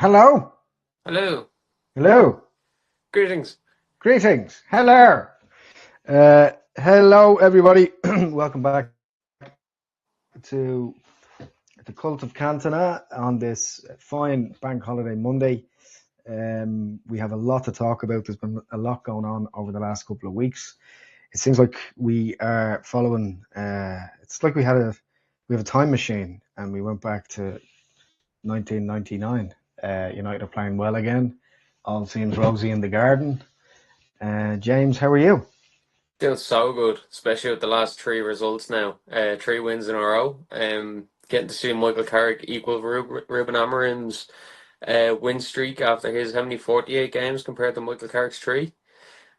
Hello. Hello. Hello. Greetings. Greetings. Hello. Hello, everybody. Welcome back to the Cult of Cantona on this fine bank holiday Monday. We have a lot to talk about. There's been a lot going on over the last couple of weeks. It seems like we are following. It's like we have a time machine, and we went back to 1999. United are playing well again. All seems rosy in the garden. James, how are you? Feels so good, especially with the last three results now. Three wins in a row. Getting to see Michael Carrick equal Ruben Amorim's win streak after his how many 48 games compared to Michael Carrick's three.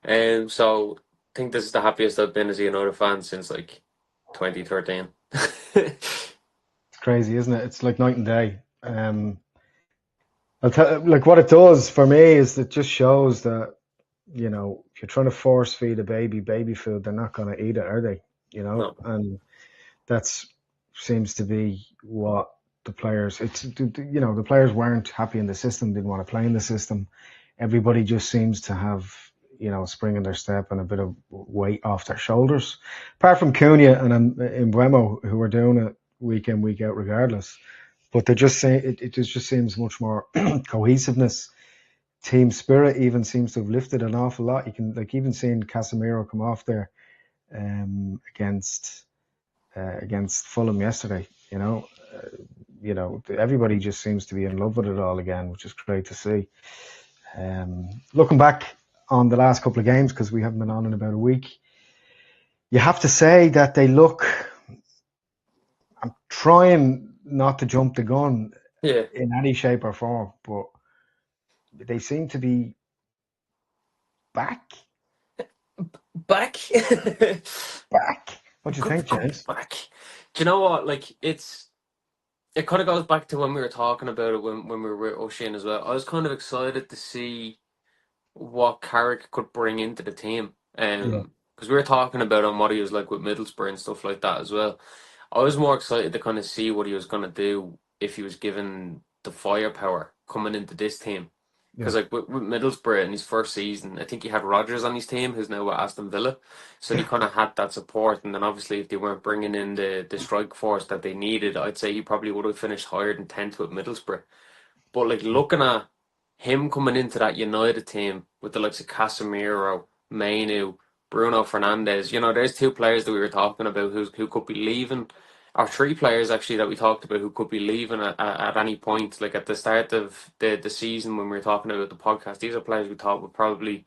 So I think this is the happiest I've been as a United fan since like 2013. It's crazy, isn't it? It's like night and day. Like what it does for me is it just shows that, if you're trying to force feed a baby food, they're not going to eat it, are they? No. And that's seems to be what the players. The players weren't happy in the system, didn't want to play in the system. Everybody just seems to have, a spring in their step and a bit of weight off their shoulders. Apart from Cunha and Mbeumo, who are doing it week in, week out, regardless. But they're just saying it just seems much more cohesiveness. Team spirit even seems to have lifted an awful lot. You can even seeing Casemiro come off there against Fulham yesterday. Everybody just seems to be in love with it all again, which is great to see. Looking back on the last couple of games, because we haven't been on in about a week, you have to say that they look. I'm trying not to jump the gun Yeah. in any shape or form, but they seem to be back. Back. Back. What do you think, Good James? back. Do you know what? Like it kind of goes back to when we were talking about it when we were with O'Shane as well. I was kind of excited to see what Carrick could bring into the team. Yeah, Because we were talking about on what he was like with Middlesbrough and stuff like that as well. I was more excited to kind of see what he was going to do if he was given the firepower coming into this team. yeah, Because like with Middlesbrough in his first season, I think he had Rodgers on his team, who's now with Aston Villa. So he kind of had that support. And then obviously if they weren't bringing in the strike force that they needed, I'd say he probably would have finished higher than 10th with Middlesbrough. But like looking at him coming into that United team with the likes of Casemiro, Mainu, Bruno Fernandes, there's two players that we were talking about who could be leaving, or three players actually that we talked about who could be leaving at any point. Like at the start of the season when we were talking about the podcast, these are players we thought would probably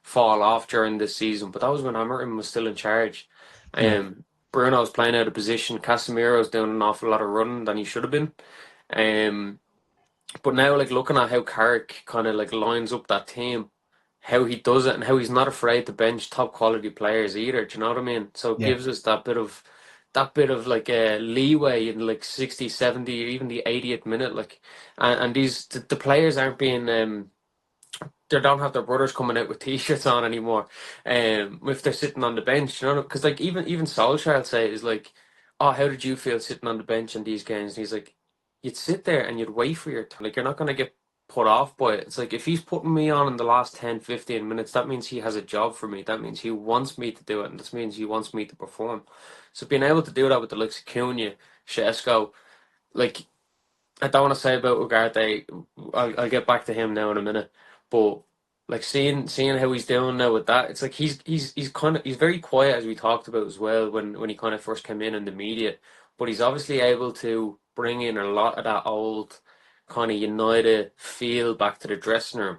fall off during this season. But that was when Amorim was still in charge. yeah. Bruno's playing out of position. Casemiro's doing an awful lot of running than he should have been. Um, but now, like looking at how Carrick kind of like lines up that team, how he does it, and how he's not afraid to bench top quality players either. Do you know what I mean? So it Yeah. gives us that bit of like leeway in like 60, 70, or even the 80th minute. Like, and the players aren't being they don't have their brothers coming out with t-shirts on anymore. If they're sitting on the bench, because like even Solskjaer will say is like, oh, how did you feel sitting on the bench in these games? And he's like, you'd sit there and you'd wait for your turn. Like you're not gonna get put off by it. It's like if he's putting me on in the last 10, 15 minutes, that means he has a job for me. That means he wants me to do it, and this means he wants me to perform. So being able to do that with the likes of Cunha, Sesko, like I don't want to say about Ugarte. I'll get back to him now in a minute. But like seeing how he's doing now with that, it's like he's very quiet as we talked about as well when he kind of first came in the media. But he's obviously able to bring in a lot of that old kind of United feel back to the dressing room.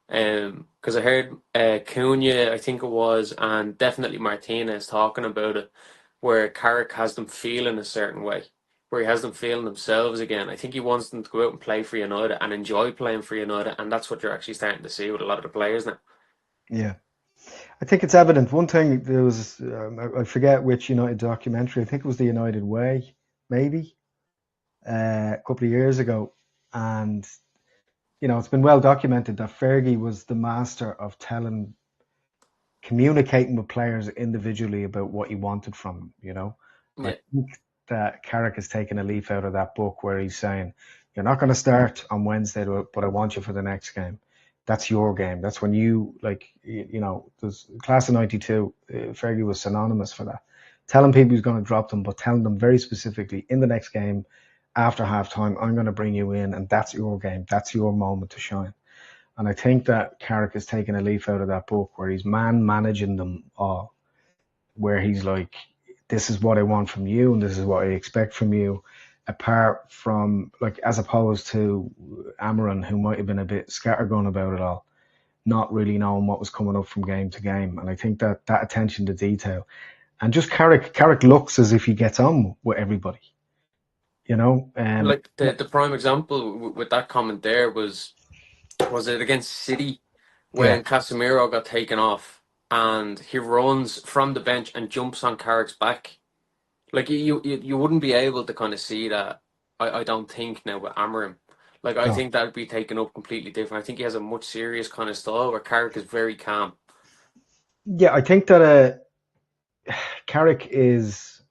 Because I heard Cunha, I think it was, and definitely Martinez talking about it, where Carrick has them feeling a certain way, where he has them feeling themselves again. I think he wants them to go out and play for United and enjoy playing for United, and that's what you're actually starting to see with a lot of the players now. Yeah. I think it's evident. One thing there was, I forget which United documentary. I think it was the United Way, maybe a couple of years ago, and it's been well documented that Fergie was the master of communicating with players individually about what he wanted from them. And I Yeah, think that Carrick has taken a leaf out of that book where he's saying, You're not going to start on Wednesday, but I want you for the next game. That's your game. That's when you like, there's class of '92. Fergie was synonymous for that. Telling people he's going to drop them, but telling them very specifically in the next game after halftime, I'm going to bring you in, and that's your game. That's your moment to shine. And I think that Carrick has taken a leaf out of that book where he's man managing them all, where he's like, this is what I want from you, and this is what I expect from you. Apart from, like, as opposed to Amarin, who might have been a bit scattergun about it all, not really knowing what was coming up from game to game. And I think that that attention to detail, and just Carrick looks as if he gets on with everybody, you know. Like the prime example with that comment there was it against City Yeah, when Casemiro got taken off and he runs from the bench and jumps on Carrick's back. Like you wouldn't be able to kind of see that. I don't think now with Amarim. Like I no, think that would be taken up completely different. I think he has a much serious kind of style where Carrick is very calm. yeah. I think that Carrick is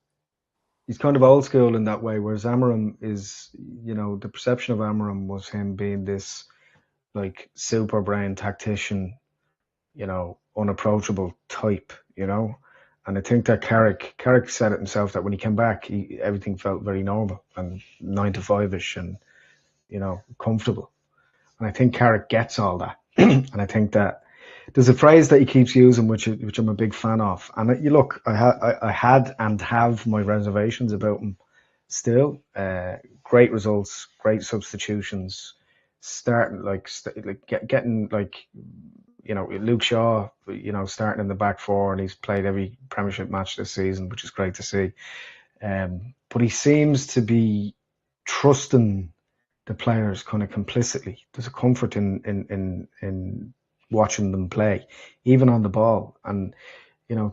he's kind of old school in that way, whereas Amarim is, the perception of Amarim was him being this like super brain tactician, unapproachable type, And I think that Carrick said it himself that when he came back, everything felt very normal and 9 to 5 ish, and comfortable. And I think Carrick gets all that, and I think that there's a phrase that he keeps using, which I'm a big fan of. And you look, I had and have my reservations about him still. Great results, great substitutions, starting getting Luke Shaw, starting in the back four, and he's played every Premiership match this season, which is great to see. But he seems to be trusting the players kind of complicitly. There's a comfort in watching them play, even on the ball. And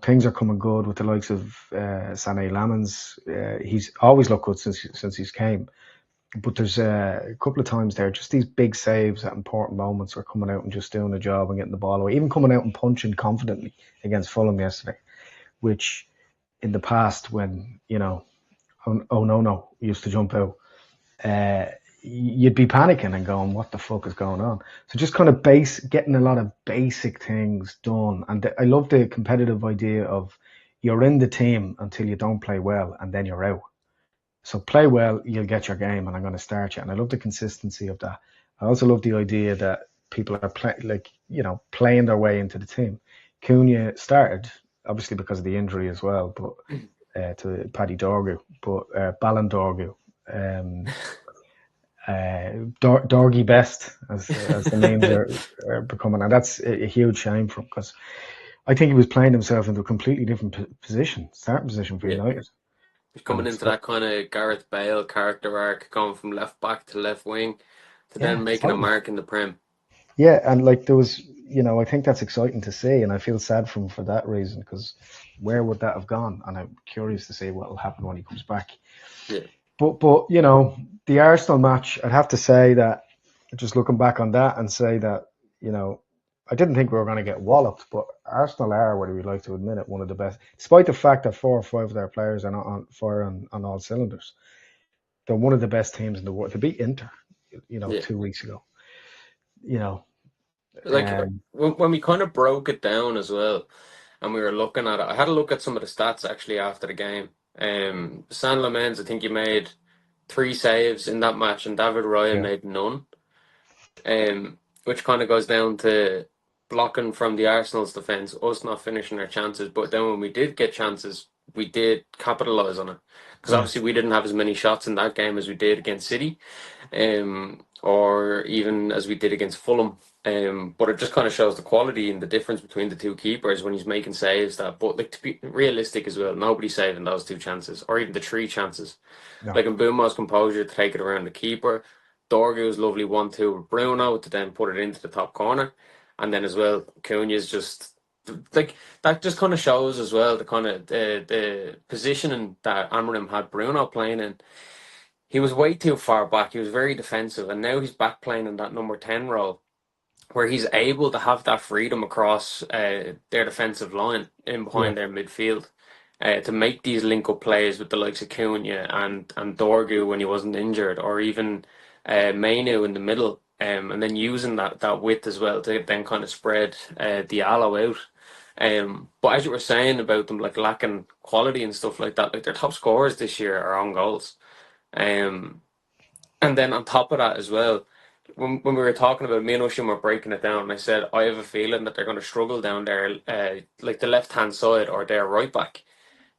things are coming good with the likes of Sané Lamans. He's always looked good since he's came. But there's a couple of times there, just these big saves at important moments, are coming out and just doing a job and getting the ball away. Even coming out and punching confidently against Fulham yesterday, which in the past, when oh no used to jump out, uh, you'd be panicking and going, "What the fuck is going on?" So just kind of getting a lot of basic things done. And I love the competitive idea of you're in the team until you don't play well, and then you're out. So play well, you'll get your game, and I'm going to start you. And I love the consistency of that. I also love the idea that people are playing their way into the team. Cunha started obviously because of the injury as well, but to Paddy Dorgu, but Ballon Dorgu. Um, Dorgy Best, as the names are becoming, and that's a huge shame for him, because I think he was playing himself into a completely different position, starting position for Yeah. United. He's coming And into that kind of Gareth Bale character arc, going from left back to left wing to yeah, then making a totally. mark in the Prem. Yeah, and like there was, I think that's exciting to see, and I feel sad for him for that reason, because where would that have gone? And I'm curious to see what will happen when he comes back. Yeah. But the Arsenal match, I'd have to say that, just looking back on that, and say that, I didn't think we were going to get walloped, but Arsenal are, whether we like to admit it, one of the best, despite the fact that 4 or 5 of their players are not on fire on all cylinders. They're one of the best teams in the world. To beat Inter, Yeah. 2 weeks ago, you know, Like um, when we kind of broke it down as well, and we were looking at it, I had a look at some of the stats actually after the game. San Lamens, I think he made 3 saves in that match, and David Raya yeah, made none. Which kind of goes down to blocking from the Arsenal's defence, us not finishing our chances. But then when we did get chances, we did capitalise on it. Because yeah, obviously we didn't have as many shots in that game as we did against City, or even as we did against Fulham. But it just kind of shows the quality and the difference between the two keepers when he's making saves. But like, to be realistic as well, nobody's saving those 2 chances or even the 3 chances. no, Like in Bumo's composure to take it around the keeper. Dorgu's lovely 1-2 with Bruno to then put it into the top corner. And then as well, Cunha's just like that just kind of shows as well the kind of the positioning that Amarim had Bruno playing in. He was way too far back. He was very defensive, and now he's back playing in that number 10 role where he's able to have that freedom across their defensive line in yeah, behind their midfield. To make these link up plays with the likes of Cunha and Dorgu when he wasn't injured, or even Mainu in the middle, and then using that width as well to then kind of spread Diallo out. But as you were saying about them like lacking quality and stuff like that, like their top scorers this year are on goals. Um, and then on top of that as well, when we were talking about me and Ocean were breaking it down, I said I have a feeling that they're going to struggle down there, like the left hand side or their right back.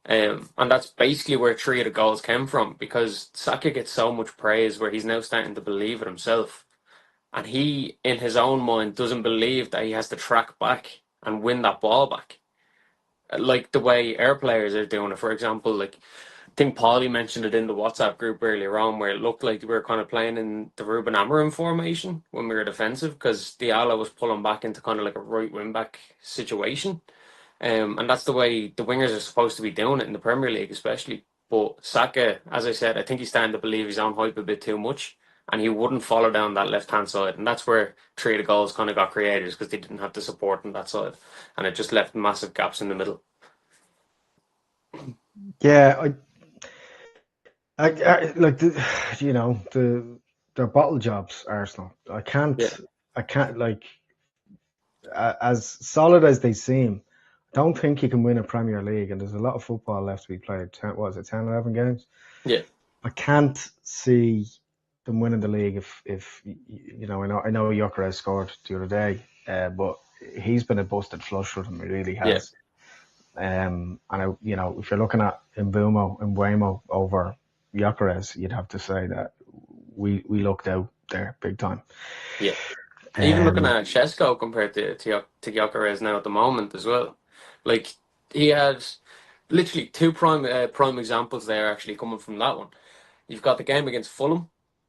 And that's basically where three of the goals came from because Saka gets so much praise where he's now starting to believe it himself. And he, in his own mind, doesn't believe that he has to track back and win that ball back. Like the way our players are doing it. For example, like I think Paulie mentioned it in the WhatsApp group earlier on where it looked like we were kind of playing in the Ruben Amorim formation when we were defensive because Diallo was pulling back into kind of like a right wing back situation. And that's the way the wingers are supposed to be doing it in the Premier League, especially. But Saka, as I said, I think he's starting to believe his own hype a bit too much, and he wouldn't follow down that left hand side, and that's where three of the goals kind of got created because they didn't have the support on that side, and it just left massive gaps in the middle. Yeah, I like their bottle jobs, Arsenal. Yeah, I can't like as solid as they seem. I don't think you can win a Premier League, and there's a lot of football left to be played. What was it, 10, 11 games? yeah, I can't see them winning the league if I know Gyökeres scored the other day, but he's been a busted flush for them. He really yeah. has. If you're looking at Mbuemo over Gyökeres, you'd have to say that we looked out there big time. Yeah. Even looking Um, at Sesko compared to Gyökeres now at the moment as well, like he had literally two prime examples there actually coming from that one. You've got the game against Fulham.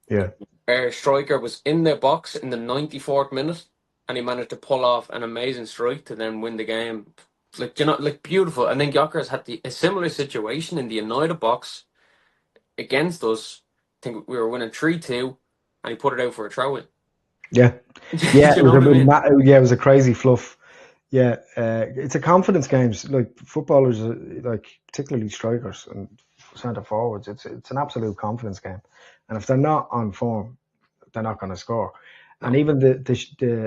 yeah, Our striker was in the box in the 94th minute, and he managed to pull off an amazing strike to then win the game. Like like beautiful. And then Gyökeres had a similar situation in the United box against us. I think we were winning 3-2, and he put it out for a throw in. yeah, Do yeah. you know what I mean? It was a crazy fluff. Yeah, it's a confidence game. Like footballers, like particularly strikers and centre forwards, it's an absolute confidence game. And if they're not on form, they're not going to score. And No. even the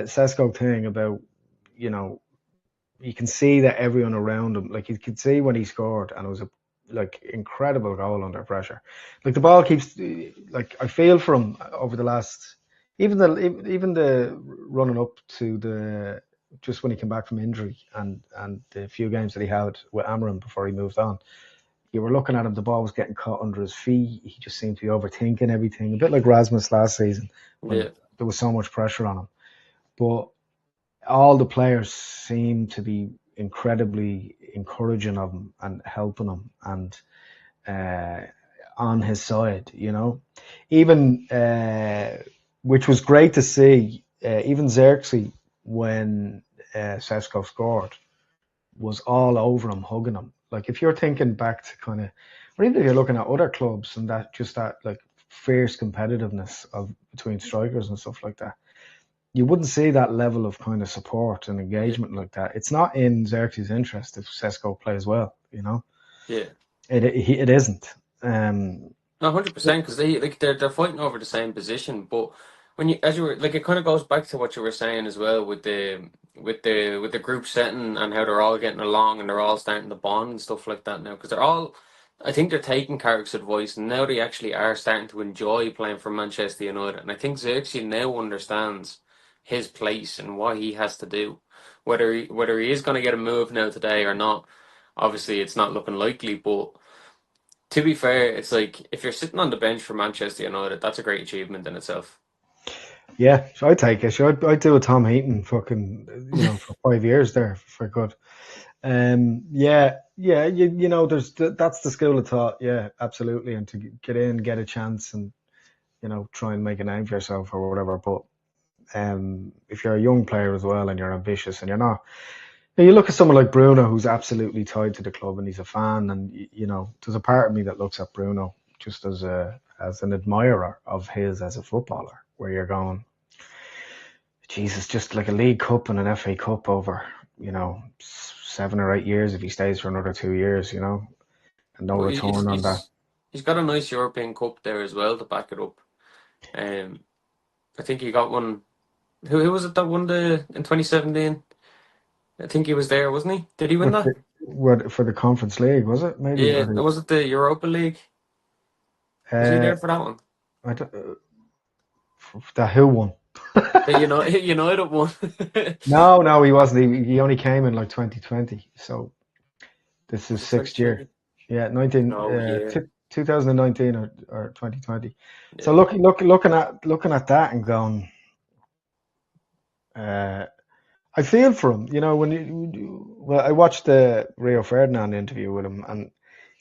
Sesko thing about, you know, you can see that everyone around him, like you could see when he scored, and it was a like incredible goal under pressure. Like the ball keeps, like I feel for him over the last, even the running up to the just when he came back from injury and the few games that he had with Amarim before he moved on. You were looking at him, the ball was getting caught under his feet. He just seemed to be overthinking everything, a bit like Rasmus last season when Yeah. there was so much pressure on him. But all the players seem to be incredibly encouraging of him and helping him and uh, on his side, Even which was great to see. Even Xerxes, when Sesko scored, was all over him, hugging him. Like if you're thinking back to kind of, or even if you're looking at other clubs and that like fierce competitiveness of between strikers and stuff like that, you wouldn't see that level of kind of support and Yeah. engagement like that. It's not in Xerxes' interest if Sesko plays well. Yeah. It isn't. No, 100%, because they're fighting over the same position. But when you as you were like, it kind of goes back to what you were saying as well with the group setting and how they're all getting along and they're all starting to bond and stuff like that now. Because they're all, I think they're taking Carrick's advice and now they actually are starting to enjoy playing for Manchester United. And I think Xerxes now understands his place and what he has to do, whether he is going to get a move now today or not. Obviously, it's not looking likely, but. To be fair, it's like if you're sitting on the bench for Manchester United, that's a great achievement in itself. Yeah, so I'd take it. So I'd do a Tom Heaton fucking, for 5 years there if I could. Yeah, there's that's the school of thought. Yeah, absolutely. And to get in, get a chance, and try and make a name for yourself or whatever. But if you're a young player as well and you're ambitious and you're not, you look at someone like Bruno who's absolutely tied to the club and he's a fan, and there's a part of me that looks at Bruno just as an admirer of his as a footballer, where you're going, Jesus, just like a League Cup and an FA Cup over, 7 or 8 years if he stays for another 2 years, and no Well, return on that. he's got a nice European Cup there as well to back it up. Um, I think he got one. Who was it that won the in 2017? I think he was there, wasn't he? Did he win With that? the, what for the Conference League, was it maybe? Yeah, was it the Europa League? Was he Uh, there for that one? I don't, the who one? The United one. No, he wasn't. He only came in like 2020. So this is Was it sixth year. 2020? Yeah, No, yeah, 2019 or 2020. So yeah, looking at that and going, uh, I feel for him. You know, well, I watched the Rio Ferdinand interview with him, and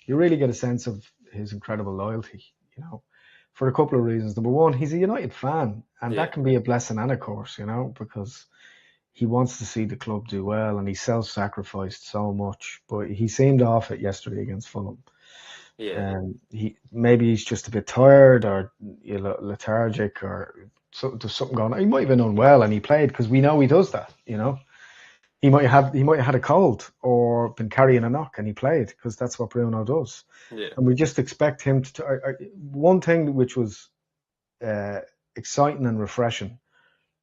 you really get a sense of his incredible loyalty. You know, for a couple of reasons. Number one, he's a United fan, and yeah, that can be a blessing and a curse. You know, because he wants to see the club do well, and he self-sacrificed so much. But he seemed off it yesterday against Fulham. yeah, Maybe he's just a bit tired or lethargic or there's something going on. He might have been unwell and he played because we know he does that. You know, he might have had a cold or been carrying a knock and he played because that's what Bruno does. yeah. And we just expect him to. One thing which was uh, exciting and refreshing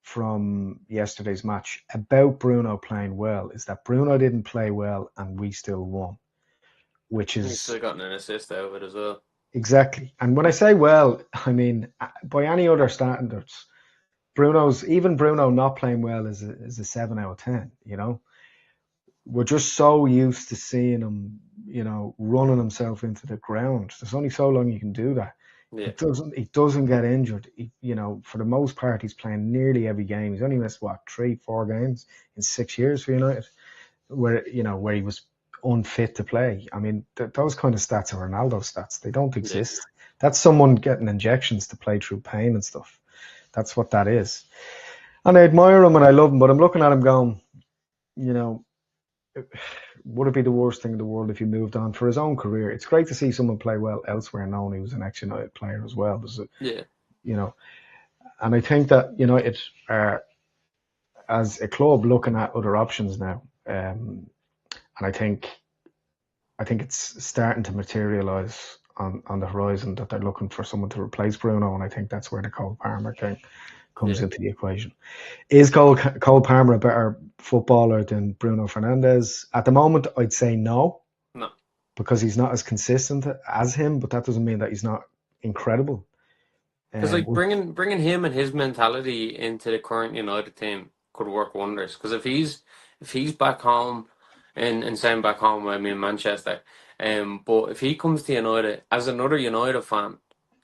from yesterday's match about Bruno playing well is that Bruno didn't play well and we still won, which He's is still gotten an assist out of it as well. exactly. And when I say well, I mean by any other standards, even Bruno not playing well is a 7 out of 10. You know, we're just so used to seeing him, running himself into the ground. There's only so long you can do that. He Yeah, doesn't get injured. For the most part, he's playing nearly every game. He's only missed what 3-4 games in 6 years for United, where he was unfit to play. I mean, those kind of stats are Ronaldo stats. They don't yeah, exist. That's someone getting injections to play through pain and stuff. That's what that is. And I admire him and I love him, but I'm looking at him going, you know, would it be the worst thing in the world if he moved on for his own career? It's great to see someone play well elsewhere, knowing he was an ex-United player as well. yeah, You know, and I think that United are, as a club, looking at other options now, and I think it's starting to materialise on the horizon that they're looking for someone to replace Bruno, and I think that's where the Cole Palmer thing comes yeah. into the equation. Is Cole Palmer a better footballer than Bruno Fernandes? At the moment, I'd say no, No, because he's not as consistent as him, but that doesn't mean that he's not incredible. because like Well, bringing him and his mentality into the current United team could work wonders. Because if he's back home, and saying back home, I mean Manchester, but if he comes to United as another United fan,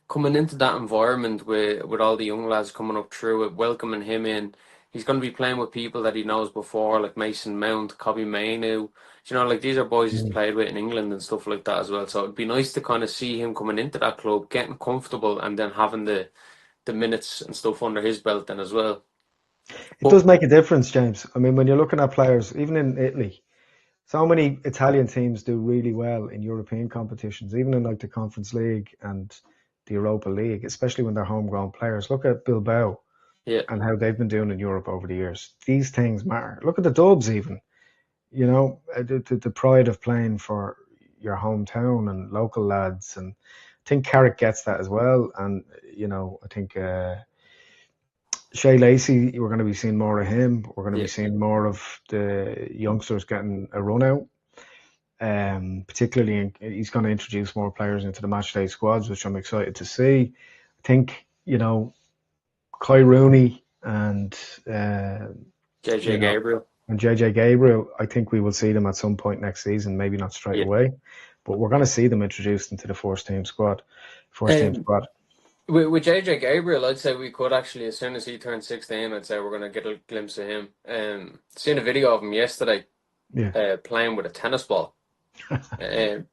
coming into that environment with all the young lads coming up through it, welcoming him in, he's going to be playing with people that he knows before, like Mason Mount, Kobe Mainu. Like these are boys he's mm, played with in England and stuff like that as well. So it'd be nice to kind of see him coming into that club, getting comfortable, and then having the minutes and stuff under his belt then as well. it But does make a difference, James. I mean, when you're looking at players, even in Italy, so many Italian teams do really well in European competitions, even in like the Conference League and the Europa League, especially when they're homegrown players. Look at Bilbao yeah, and how they've been doing in Europe over the years. These things matter. Look at the Dubs, even. The pride of playing for your hometown and local lads. And I think Carrick gets that as well. And, I think Shea Lacey, we're going to be seeing more of him. We're going to be yeah, seeing more of the youngsters getting a run out. Particularly, he's going to introduce more players into the matchday squads, which I'm excited to see. I think, Kai Rooney and, you JJ know, Gabriel. and JJ Gabriel, I think we will see them at some point next season, maybe not straight Yeah. away, but we're going to see them introduced into the first team squad. First team Um, squad. with JJ Gabriel, I'd say we could actually, as soon as he turns 16, I'd say we're going to get a glimpse of him. Seen a video of him yesterday Yeah. playing with a tennis ball.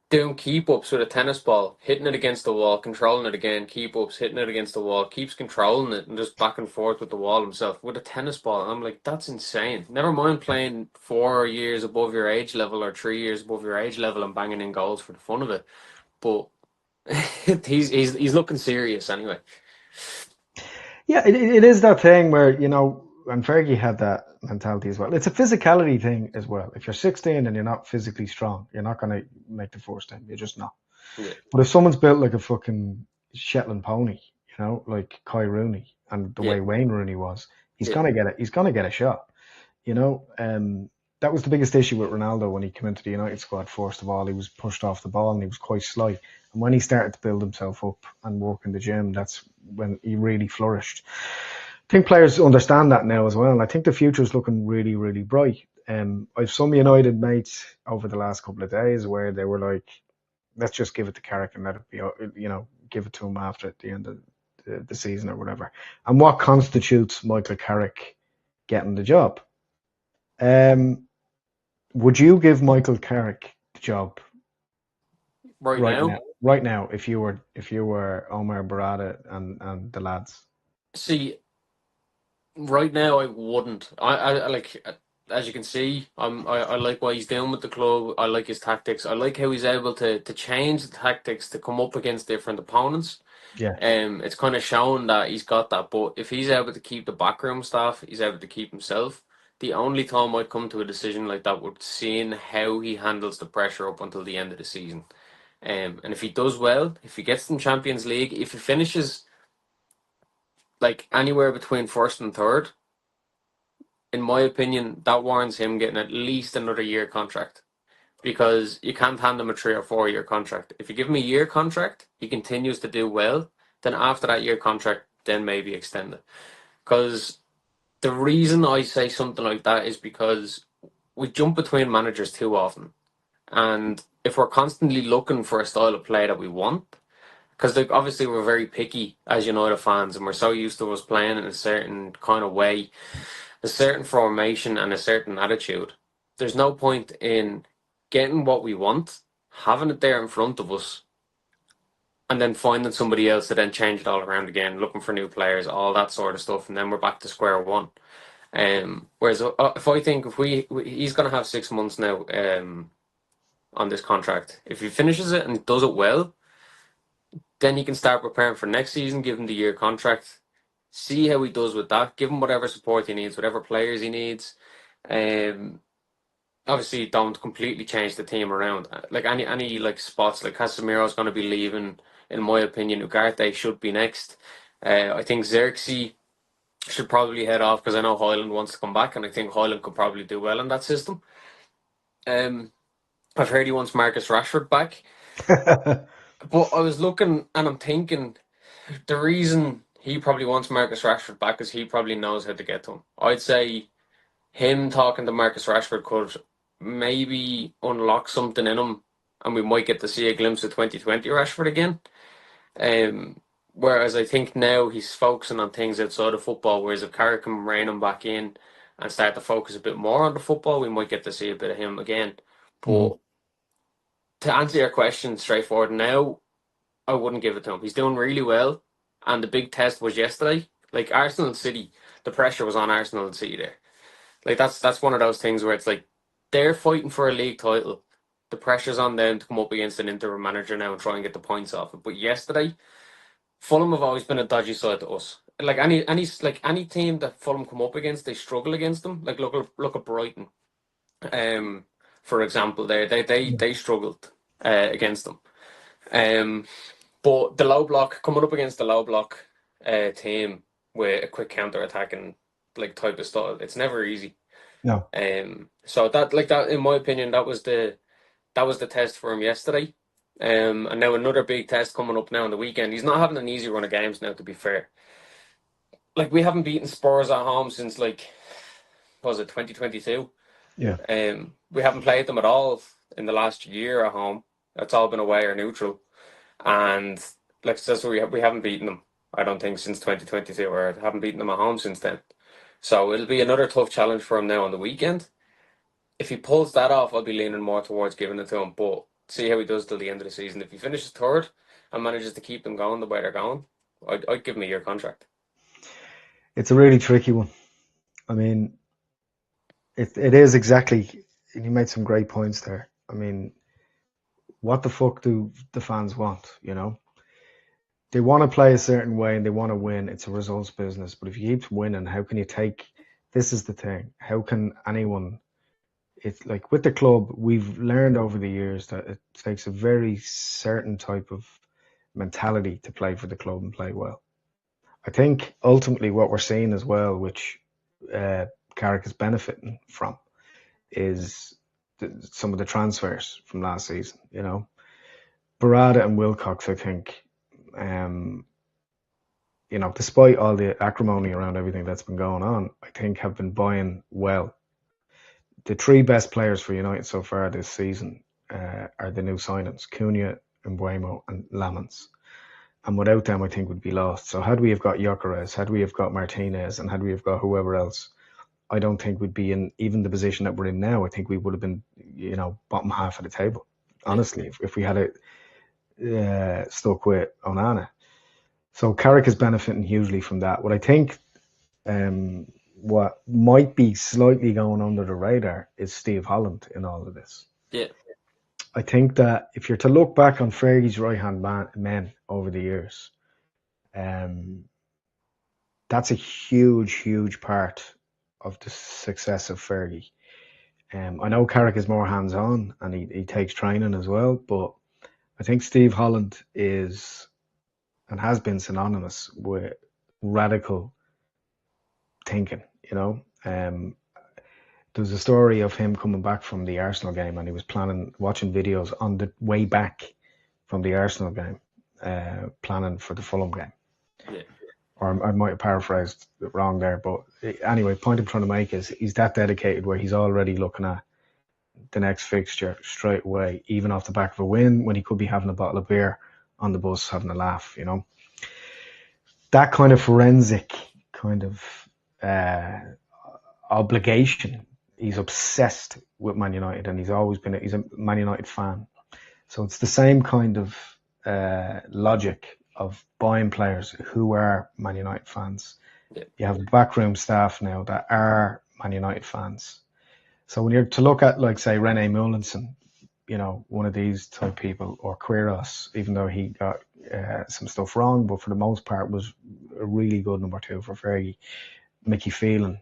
Doing keep ups with a tennis ball, hitting it against the wall, controlling it again, keep ups, hitting it against the wall, keeps controlling it and just back and forth with the wall himself with a tennis ball. And I'm like, that's insane. Never mind playing 4 years above your age level or 3 years above your age level and banging in goals for the fun of it. But he's looking serious anyway. Yeah, it is that thing where, and Fergie had that mentality as well. It's a physicality thing as well. If you're 16 and you're not physically strong, you're not going to make the first team. You're just not. Yeah, But if someone's built like a fucking Shetland pony, like Kai Rooney and the Yeah, way Wayne Rooney was. He's yeah, gonna get it. He's gonna get a shot. You know, that was the biggest issue with Ronaldo when he came into the United squad. First of all, he was pushed off the ball and he was quite slight. And when he started to build himself up and work in the gym, that's when he really flourished. I think players understand that now as well. And I think the future is looking really, really bright. I've some United mates over the last couple of days where they were like, let's just give it to Carrick and let it be, give it to him after at the end of the season or whatever. And what constitutes Michael Carrick getting the job? Um, would you give Michael Carrick the job right right now. now? Right now, if you were Omar Barada and the lads. See, right now I wouldn't. I like, as you can see, I like what he's doing with the club. I like his tactics. I like how he's able to change the tactics to come up against different opponents. Yeah. It's kind of shown that he's got that. But if he's able to keep the backroom staff, he's able to keep himself. The only time I'd come to a decision like that would seeing how he handles the pressure up until the end of the season. And if he does well, if he gets them Champions League, if he finishes like anywhere between first and third, in my opinion, that warrants him getting at least another year contract. Because you can't hand him a 3 or 4 year contract. If you give him a year contract, he continues to do well. Then after that year contract, then maybe extend it. Because the reason I say something like that is because we jump between managers too often, and if we're constantly looking for a style of play that we want, because like obviously we're very picky as United fans, and we're so used to us playing in a certain kind of way, a certain formation, and a certain attitude. There's no point in getting what we want, having it there in front of us, and then finding somebody else to then change it all around again, looking for new players, all that sort of stuff, and then we're back to square one. Whereas if I think if he's going to have 6 months now on this contract. If he finishes it and does it well, then he can start preparing for next season. Give him the year contract. See how he does with that. Give him whatever support he needs, whatever players he needs. Um, Obviously don't completely change the team around. Like any like spots, like Casemiro's going to be leaving. In my opinion, Ugarte should be next. I think Xerxes should probably head off because I know Hoyland wants to come back, and I think Hoyland could probably do well in that system. Um, I've heard he wants Marcus Rashford back, but I was looking and I'm thinking the reason he probably wants Marcus Rashford back is he probably knows how to get to him. I'd say him talking to Marcus Rashford could maybe unlock something in him, and we might get to see a glimpse of 2020 Rashford again. Whereas I think now he's focusing on things outside of football. Whereas if Carrick can rein him back in and start to focus a bit more on the football, we might get to see a bit of him again. Mhm. But to answer your question straightforward now, I wouldn't give it to him. He's doing really well, and the big test was yesterday. Like Arsenal and City, the pressure was on Arsenal and City there. Like that's one of those things where it's like they're fighting for a league title. The pressure's on them to come up against an interim manager now and try and get the points off it. But yesterday, Fulham have always been a dodgy side to us. Like any team that Fulham come up against, they struggle against them. Like look at Brighton, um, for example. They struggled against them. Um, but the low block coming up against the low block team with a quick counter attacking like type of style, it's never easy. No. So that in my opinion, that was the test for him yesterday. And now another big test coming up now on the weekend. He's not having an easy run of games now, to be fair. Like we haven't beaten Spurs at home since like what was it 2022? Yeah. We haven't played them at all in the last year at home. It's all been away or neutral, and like that's where we haven't beaten them. I don't think since 2022, or haven't beaten them at home since then. So it'll be another tough challenge for him now on the weekend. If he pulls that off, I'll be leaning more towards giving it to him. But see how he does till the end of the season. If he finishes third and manages to keep them going the way they're going, I'd give him a year contract. It's a really tricky one. I mean, it is exactly. You made some great points there. I mean, what the fuck do the fans want? You know, they want to play a certain way and they want to win. It's a results business. But if you keep winning, how can you take? This is the thing. How can anyone? It's like with the club, we've learned over the years that it takes a very certain type of mentality to play for the club and play well. I think ultimately what we're seeing as well, which Carrick is benefiting from, is some of the transfers from last season. You know, Barada and Wilcox, I think, um, you know, despite all the acrimony around everything that's been going on, I think have been buying well. The three best players for United so far this season are the new signings: Cunha, Mbuemo, and Lamens. And without them, I think we'd be lost. So had we have got Gyökeres, had we have got Martinez, and had we have got whoever else, I don't think we'd be in even the position that we're in now. I think we would have been, you know, bottom half of the table. Yeah, Honestly, if we had it stuck with Onana. So Carrick is benefiting hugely from that. What I think, what might be slightly going under the radar is Steve Holland in all of this. yeah, I think that if you're to look back on Fergie's right-hand men over the years, um, that's a huge, huge part of the success of Fergie. I know Carrick is more hands-on and he takes training as well, but I think Steve Holland is and has been synonymous with radical thinking. You know, there's a story of him coming back from the Arsenal game, and he was watching videos on the way back from the Arsenal game, planning for the Fulham game. yeah, Or I might have paraphrased it wrong there, but anyway, point I'm trying to make is he's that dedicated where he's already looking at the next fixture straight away, even off the back of a win, when he could be having a bottle of beer on the bus having a laugh. You know, that kind of forensic kind of obligation. He's obsessed with Man United, and he's always been. He's a Man United fan, so it's the same kind of logic of buying players who are Man United fans. yeah, You have backroom staff now that are Man United fans. So when you're to look at, like, say, Rene Moulinson, you know, one of these type people, or Quiros, even though he got some stuff wrong, but for the most part was a really good number two for Fergie. Mickey Phelan.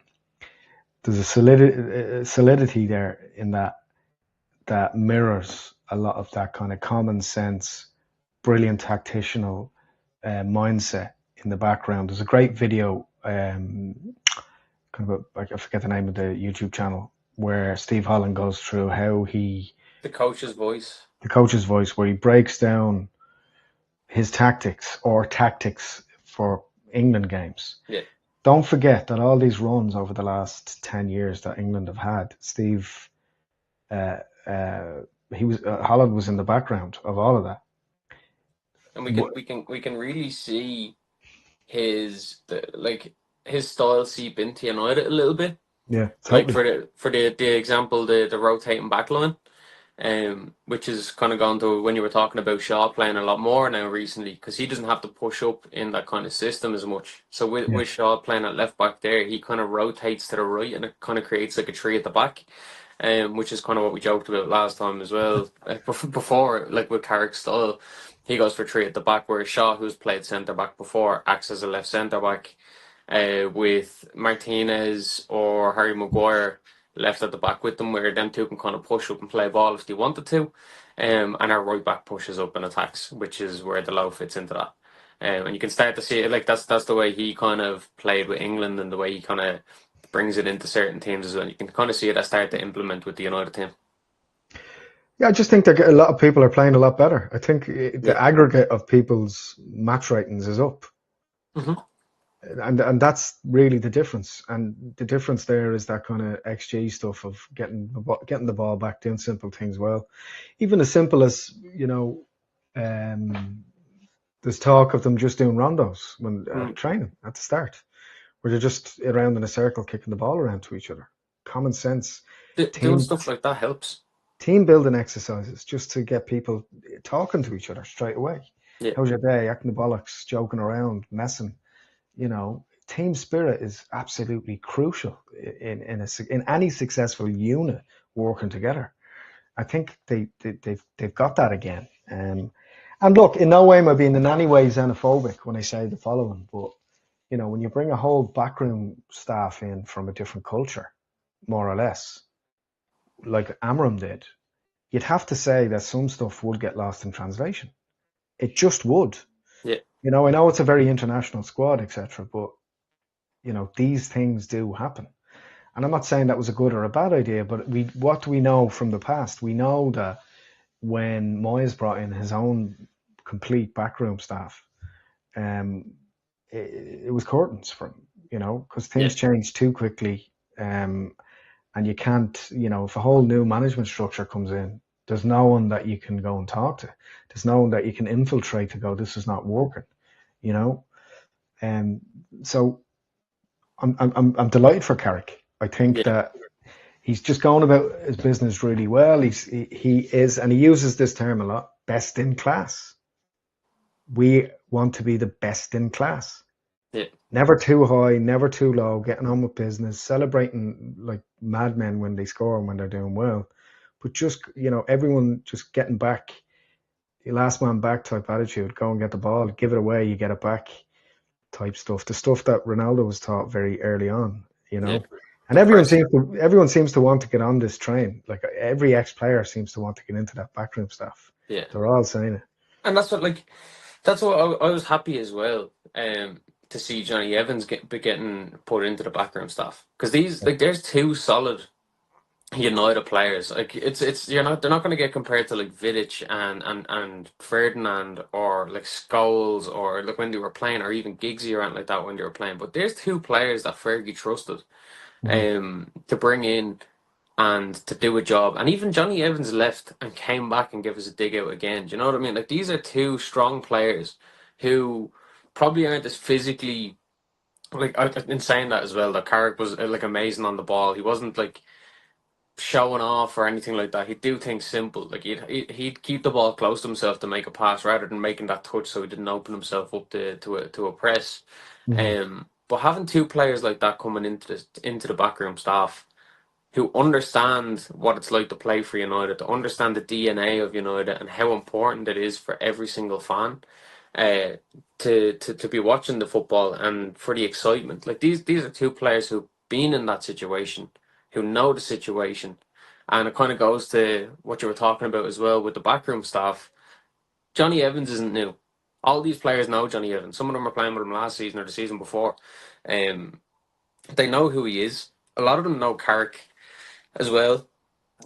There's a solidity there in that mirrors a lot of that kind of common sense, brilliant tactical mindset in the background. There's a great video, I forget the name of the YouTube channel, where Steve Holland goes through how the coach's voice. the coach's voice, where he breaks down his tactics for England games. Yeah, Don't forget that all these runs over the last 10 years that England have had, Steve, uh, Holland was in the background of all of that. and we can really see his style seep into United a little bit. Yeah, Like totally. for the example, the rotating back line, which is kind of gone to when you were talking about Shaw playing a lot more now recently, because he doesn't have to push up in that kind of system as much. So Yeah, with Shaw playing at left back there, he kind of rotates to the right, and it kind of creates like a tree at the back, which is kind of what we joked about last time as well. Before, like with Carrick's style, he goes for three at the back, whereas Shaw, who's played centre back before, acts as a left centre back, with Martinez or Harry Maguire left at the back with them, where them two can kind of push up and play ball if they wanted to, and our right back pushes up and attacks, which is where the low fits into that. And you can start to see it, like that's the way he kind of played with England, and the way he kind of brings it into certain teams as well. You can kind of see it start to implement with the United team. yeah. I just think that a lot of people are playing a lot better. I think the Yeah. aggregate of people's match ratings is up, Hmm. and that's really the difference. And the difference there is that kind of XG stuff of getting the ball back, doing simple things well, even as simple as, you know, um, there's talk of them just doing rondos when Mm. training at the start, where they're just around in a circle kicking the ball around to each other. Common sense, Doing team stuff like that helps. team building exercises just to get people talking to each other straight away. Yeah. How's your day? Acting the bollocks, joking around, messing. You know, team spirit is absolutely crucial in any successful unit working together. I think they've got that again. And look, in no way am I being in any way xenophobic when I say the following, but you know, when you bring a whole backroom staff in from a different culture, more or less, like Amram did, you'd have to say that some stuff would get lost in translation. It just would. Yeah. I know it's a very international squad, etc. But these things do happen. And I'm not saying that was a good or a bad idea, but what do we know from the past? We know that when Moyes brought in his own complete backroom staff, um, it was curtains for him, because Yeah, things change too quickly. And you can't, if a whole new management structure comes in, there's no one that you can go and talk to. There's no one that you can infiltrate to go, this is not working, you know? And so I'm delighted for Carrick. I think yeah, that he's just going about his business really well. He is, and he uses this term a lot, best in class. We want to be the best in class. yeah, Never too high, never too low, getting on with business, celebrating like madmen when they score and when they're doing well. But just, everyone just getting back, the last man back type attitude, go and get the ball, give it away, you get it back type stuff. The stuff that Ronaldo was taught very early on, yeah. And The press. everyone seems to want to get on this train. Like every ex-player seems to want to get into that backroom stuff. Yeah, They're all saying it. and that's what I was happy as well. To see Johnny Evans be getting put into the background stuff because these there's two solid United players. Like it's you're not they're not going to get compared to like Vidic and Ferdinand or like Scholes or like when they were playing or even Giggsy or anything like that when they were playing. But there's two players that Fergie trusted Mm-hmm. to bring in and to do a job. And even Johnny Evans left and came back and gave us a dig out again. Do you know what I mean? Like these are two strong players who probably aren't as physically in saying that as well. That Carrick was like amazing on the ball. He wasn't like showing off or anything like that. He'd do things simple. Like he'd keep the ball close to himself to make a pass rather than making that touch so he didn't open himself up to a press. Mm-hmm. But having two players like that coming into the backroom staff who understand what it's like to play for United, to understand the DNA of United and how important it is for every single fan uh, to be watching the football and for the excitement. Like these are two players who've been in that situation, who know the situation. And it kind of goes to what you were talking about as well with the backroom staff. Johnny Evans isn't new. All these players know Johnny Evans. Some of them were playing with him last season or the season before. Um, they know who he is. A lot of them know Carrick as well.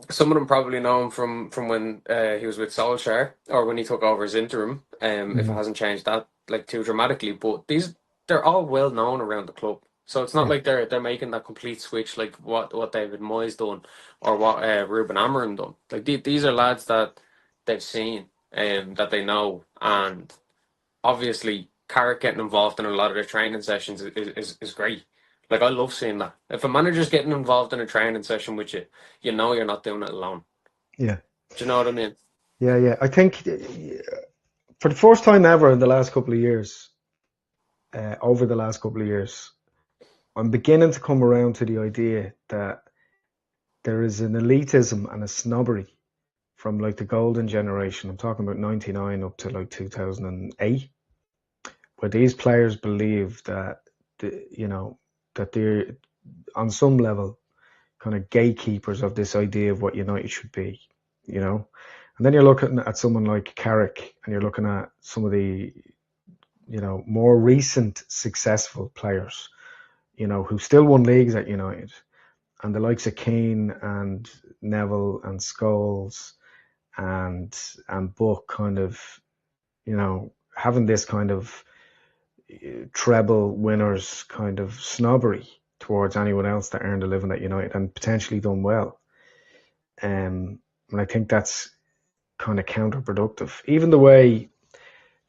Some of them probably know him from when he was with Solskjaer or when he took over as interim. If it Mm-hmm. hasn't changed that like too dramatically, but they're all well known around the club. So it's not Yeah. like they're making that complete switch like what David Moyes done or what Ruben Amorim done. Like these are lads that they've seen and that they know, and obviously Carrick getting involved in a lot of the training sessions is great. Like I love seeing that. If a manager's getting involved in a training session with you, you know you're not doing it alone. Yeah. Do you know what I mean? Yeah. Yeah. I think for the first time ever in the last couple of years, over the last couple of years, I'm beginning to come around to the idea that there is an elitism and a snobbery from like the golden generation. I'm talking about 99 up to like 2008, where these players believe that that they're on some level kind of gatekeepers of this idea of what United should be, you know. And then you're looking at someone like Carrick, and you're looking at some of the more recent successful players, who still won leagues at United, and the likes of Kane and Neville and Scholes and Buck kind of, having this kind of treble winners kind of snobbery towards anyone else that earned a living at United and potentially done well. And I think that's kind of counterproductive. Even the way,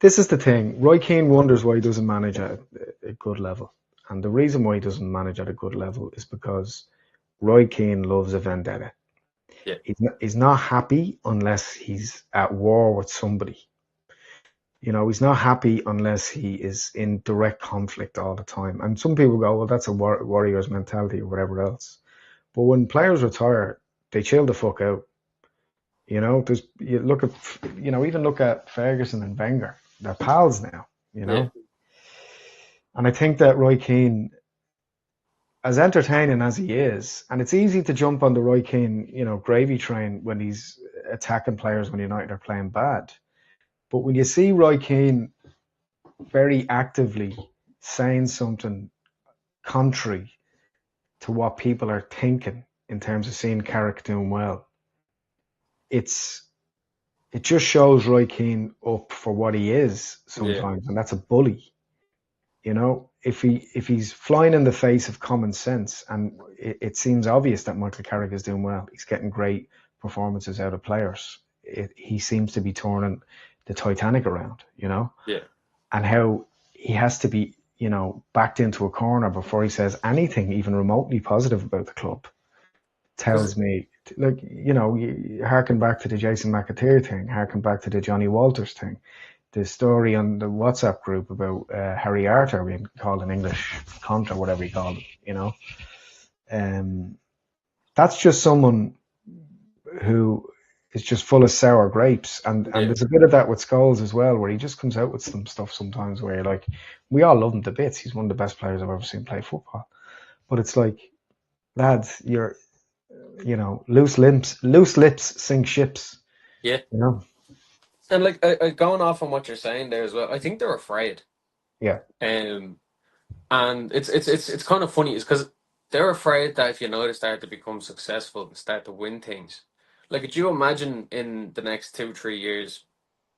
this is the thing, Roy Keane wonders why he doesn't manage at a good level. And the reason why he doesn't manage at a good level is because Roy Keane loves a vendetta. Yeah, He's not happy unless he's at war with somebody. He's not happy unless he is in direct conflict all the time. And some people go, well, that's a warrior's mentality or whatever else. But when players retire, they chill the fuck out. You look at, even look at Ferguson and Wenger. They're pals now, yeah, And I think that Roy Keane, as entertaining as he is, and it's easy to jump on the Roy Keane, gravy train when he's attacking players when United are playing bad. But when you see Roy Keane very actively saying something contrary to what people are thinking in terms of seeing Carrick doing well, it's it just shows Roy Keane up for what he is Yeah, sometimes, and that's a bully. You know, if he's flying in the face of common sense, and it seems obvious that Michael Carrick is doing well, he's getting great performances out of players. He seems to be turning the Titanic around, you know, yeah. and how he has to be, backed into a corner before he says anything even remotely positive about the club. Because Tells me, like, you harken back to the Jason McAteer thing, harken back to the Johnny Walters thing, the story on the WhatsApp group about Harry Arter being called an English cunt or whatever he called him. Um, that's just someone who is just full of sour grapes, and yeah, there's a bit of that with Scholes as well, where he just comes out with some stuff sometimes where you're like, we all love him to bits. He's one of the best players I've ever seen play football, but it's like, lads, you're loose lips sink ships. yeah. You know, And like going off on what you're saying there as well, I think they're afraid. yeah, Um, and it's kind of funny, is because they're afraid that if United start to become successful and start to win things, like could you imagine in the next 2 3 years,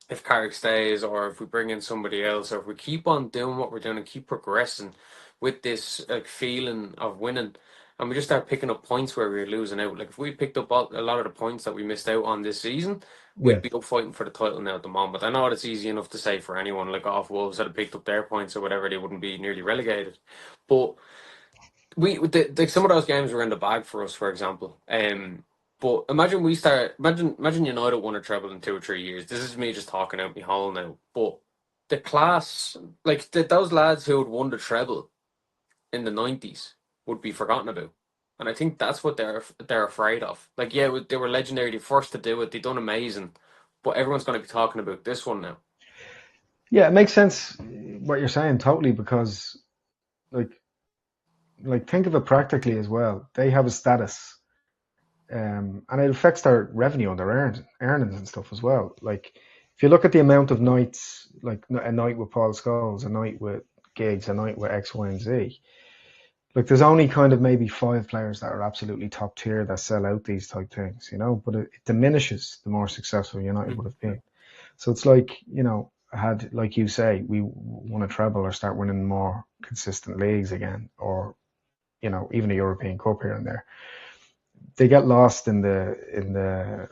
if Carrick stays, or if we bring in somebody else, or if we keep on doing what we're doing and keep progressing with this like feeling of winning, and we just start picking up points where we're losing out. Like if we picked up a lot of the points that we missed out on this season, yeah, we'd be up fighting for the title now at the moment. I know it's easy enough to say for anyone, like off Wolves had picked up their points or whatever, they wouldn't be nearly relegated. But some of those games were in the bag for us, for example. But imagine imagine United won a treble in 2 or 3 years. This is me just talking out my hole now. But the class, like those lads who had won the treble in the '90s, would be forgotten about, and I think that's what they're afraid of. Like, yeah, they were legendary, the first to do it, they done amazing, but everyone's going to be talking about this one now. yeah. It makes sense what you're saying totally, because like think of it practically as well. They have a status, and it affects their revenue and their earnings and stuff as well. Like if you look at the amount of nights, like a night with Paul Scholes, a night with gigs, a night with X, Y, and Z. Like there's only kind of maybe 5 players that are absolutely top tier that sell out these type things, but it diminishes the more successful United would have been. So it's like, had, like you say, we want to treble or start winning more consistent leagues again, or, even a European Cup here and there. They get lost in the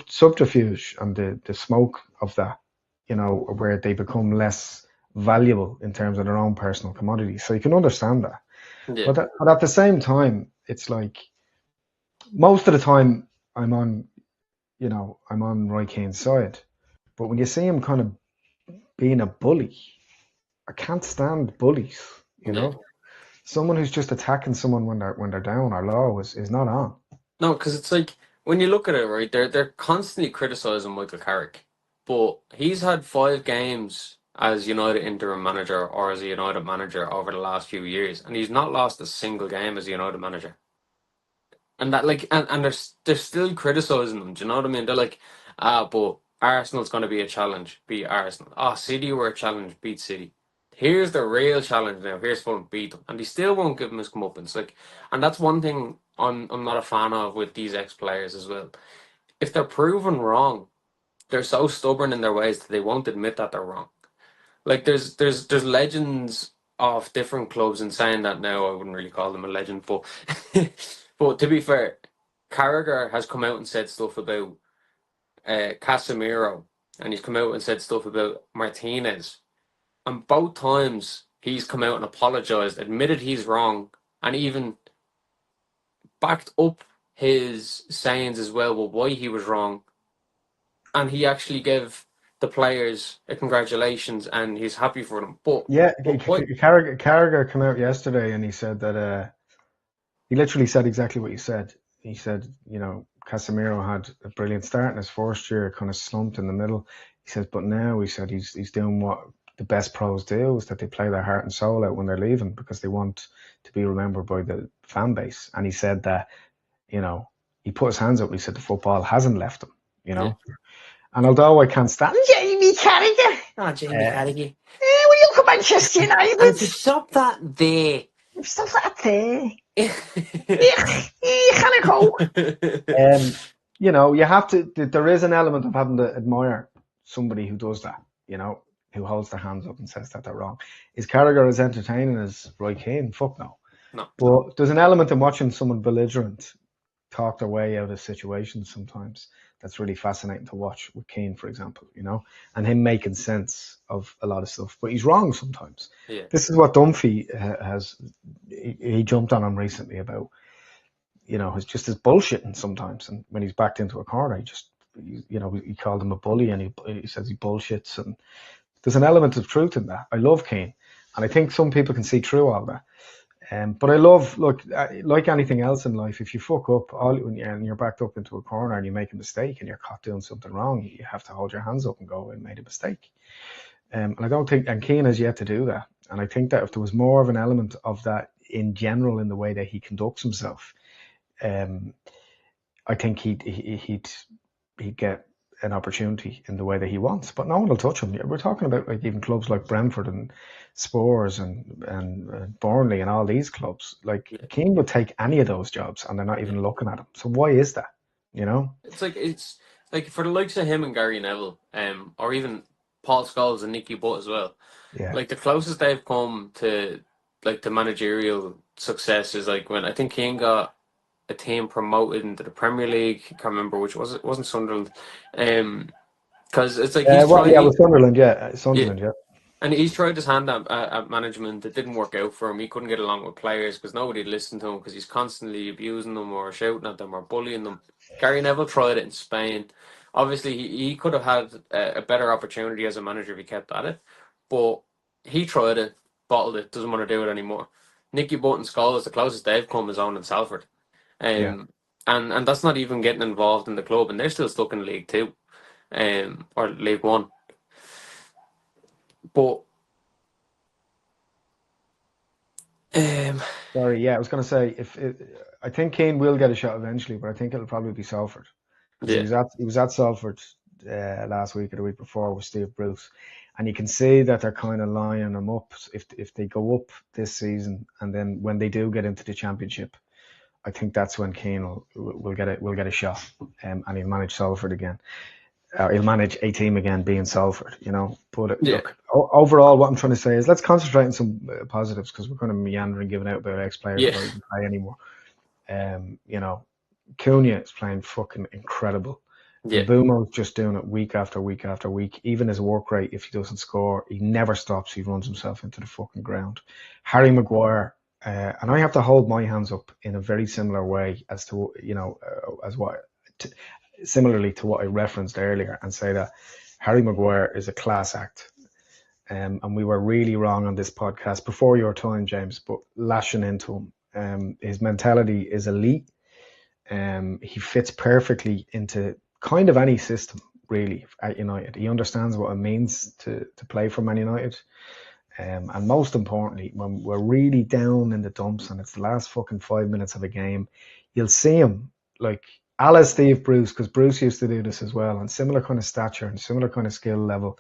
subterfuge and the smoke of that, where they become less valuable in terms of their own personal commodities. So you can understand that. Yeah, But at the same time, it's like most of the time I'm on Roy Keane's side. But when you see him kind of being a bully, I can't stand bullies. You yeah. know, someone who's just attacking someone when they're down or low is not on. No, because it's like when you look at it, right? They're constantly criticizing Michael Carrick, but he's had 5 games as United interim manager or as a United manager over the last few years, and he's not lost a single game as a United manager. And that like and they're still criticizing them. Do you know what I mean? They're like, but Arsenal's going to be a challenge. Beat Arsenal. Ah, City were a challenge. Beat City. Here's the real challenge now. Here's Fulham. Beat them, and they still won't give him his comeuppance. Like, and that's one thing I'm not a fan of with these ex players as well. If they're proven wrong, they're so stubborn in their ways that they won't admit that they're wrong. Like there's legends of different clubs, and saying that now I wouldn't really call them a legend, but but to be fair, Carragher has come out and said stuff about Casemiro, and he's come out and said stuff about Martinez, and both times he's come out and apologized, admitted he's wrong, and even backed up his sayings as well with why he was wrong, and he actually gave the players a congratulations and he's happy for them. Yeah, But what? Carragher came out yesterday and he said that he literally said exactly what you said. He said, Casemiro had a brilliant start in his first year, kind of slumped in the middle. He says, but now he said he's doing what the best pros do, is that they play their heart and soul out when they're leaving because they want to be remembered by the fan base. And he said that, he put his hands up and he said the football hasn't left him, you Yeah. know. And although I can't stand Jamie Carragher, Oh, Jamie Carragher. talk about Manchester And United. to stop that there. Stuff like that. Can I coke? You know, you have to. There is an element of having to admire somebody who does that. You know, who holds their hands up and says that they're wrong. Is Carragher as entertaining as Roy Keane? Fuck no. No. But there's an element in watching someone belligerent talk their way out of situations sometimes that's really fascinating to watch with Keane, for example, you know, and him making sense of a lot of stuff. But he's wrong sometimes. Yeah. This is what Dunphy has, he jumped on him recently about, you know, his just his bullshitting sometimes. And when he's backed into a corner, you know, he called him a bully and he says he bullshits. And there's an element of truth in that. I love Keane. And I think some people can see through all that. But I love, look, like anything else in life, if you fuck up and you're backed up into a corner and you make a mistake and you're caught doing something wrong, you have to hold your hands up and go, I made a mistake. And I don't think, and Keane has yet to do that. And I think that if there was more of an element of that in general in the way that he conducts himself, I think he'd get an opportunity in the way that he wants, but no one will touch him. We're talking about like even clubs like Brentford and Spurs and Burnley and all these clubs. Like Keane would take any of those jobs, and they're not even looking at him. So why is that? You know, it's like for the likes of him and Gary Neville, or even Paul Scholes and Nicky Butt as well. yeah. Like the closest they've come to like the managerial success is like when I think Keane got a team promoted into the Premier League. I can't remember which was it. It wasn't Sunderland. Because it's like he's Well, yeah, trying. with Sunderland, Yeah, yeah. and he's tried his hand at management. It didn't work out for him. He couldn't get along with players because nobody listened to him because he's constantly abusing them or shouting at them or bullying them. Gary Neville tried it in Spain. Obviously, he could have had a better opportunity as a manager if he kept at it, but he tried it, bottled it, doesn't want to do it anymore. Nicky Butt and Scholes is the closest they've come is Owen and Salford. Yeah. And that's not even getting involved in the club, and they're still stuck in League Two, or League One. But Sorry, yeah, I was going to say I think Keane will get a shot eventually, but I think it'll probably be Salford because yeah, he was at Salford last week or the week before with Steve Bruce, and you can see that they're kind of lining him up if they go up this season, and then when they do get into the Championship, I think that's when Keane will get a shot, and he'll manage Salford again. He'll manage a team again, being Salford, you know. But yeah, look, overall, what I'm trying to say is let's concentrate on some positives because we're kind of meandering, giving out about ex players who yeah, don't even play anymore. You know, Cunha is playing fucking incredible. yeah, Mbumo's just doing it week after week after week. Even his work rate, if he doesn't score, he never stops. He runs himself into the fucking ground. Harry Maguire, and I have to hold my hands up in a very similar way as to, you know, as what, to, similarly to what I referenced earlier, and say that Harry Maguire is a class act. And we were really wrong on this podcast before your time, James, but lashing into him. His mentality is elite. He fits perfectly into kind of any system, really, at United. He understands what it means to play for Man United. And most importantly, when we're really down in the dumps and it's the last fucking 5 minutes of a game, you'll see him like a la Steve Bruce, because Bruce used to do this as well, and similar kind of stature and similar kind of skill level.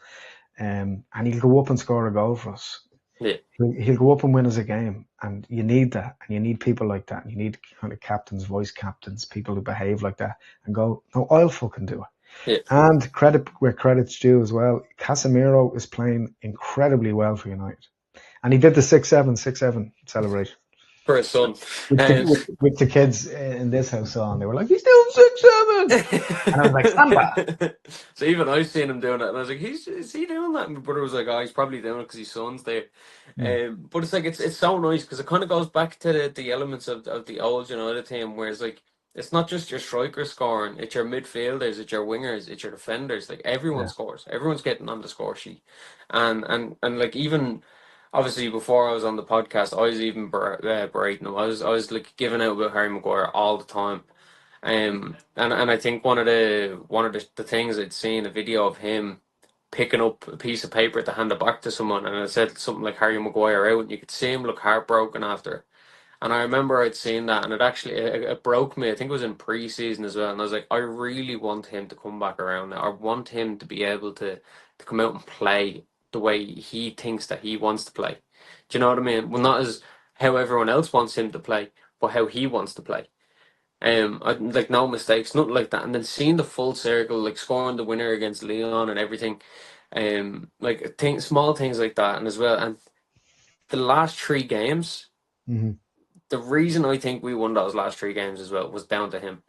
And he'll go up and score a goal for us. yeah, He'll go up and win us a game, and you need that, and you need people like that, and you need kind of captains, voice captains, people who behave like that, and go, no, I'll fucking do it. yeah. And credit where credit's due as well. Casemiro is playing incredibly well for United, and he did the 6-7 celebration, For his son. which Um, which the kids in this house saw, and they were like, "He's doing 6-7," and I was like, "Stand back." so even I've seen him doing it, and I was like, is he doing that?" And my brother was like, "Oh, he's probably doing it because his son's there." Hmm. But it's like it's so nice because it kind of goes back to the elements of the old United team, where it's like it's not just your strikers scoring; it's your midfielders, it's your wingers, it's your defenders. Like everyone Yeah, scores, everyone's getting on the score sheet, and like even. Obviously, before I was on the podcast, I was even berating him. I was like giving out about Harry Maguire all the time. And I think one of the things I'd seen a video of him picking up a piece of paper to hand it back to someone, and it said something like Harry Maguire out, and you could see him look heartbroken after. And I remember I'd seen that, and it broke me. I think it was in pre-season as well, and I was like, I really want him to come back around now. I want him to be able to come out and play the way he thinks that he wants to play. Do you know what I mean? Well, not as how everyone else wants him to play, but how he wants to play. Like no mistakes, nothing like that. And then seeing the full circle, like scoring the winner against Leon and everything, like small things like that, and as well. And the last three games, Hmm. the reason I think we won those last three games as well was down to him.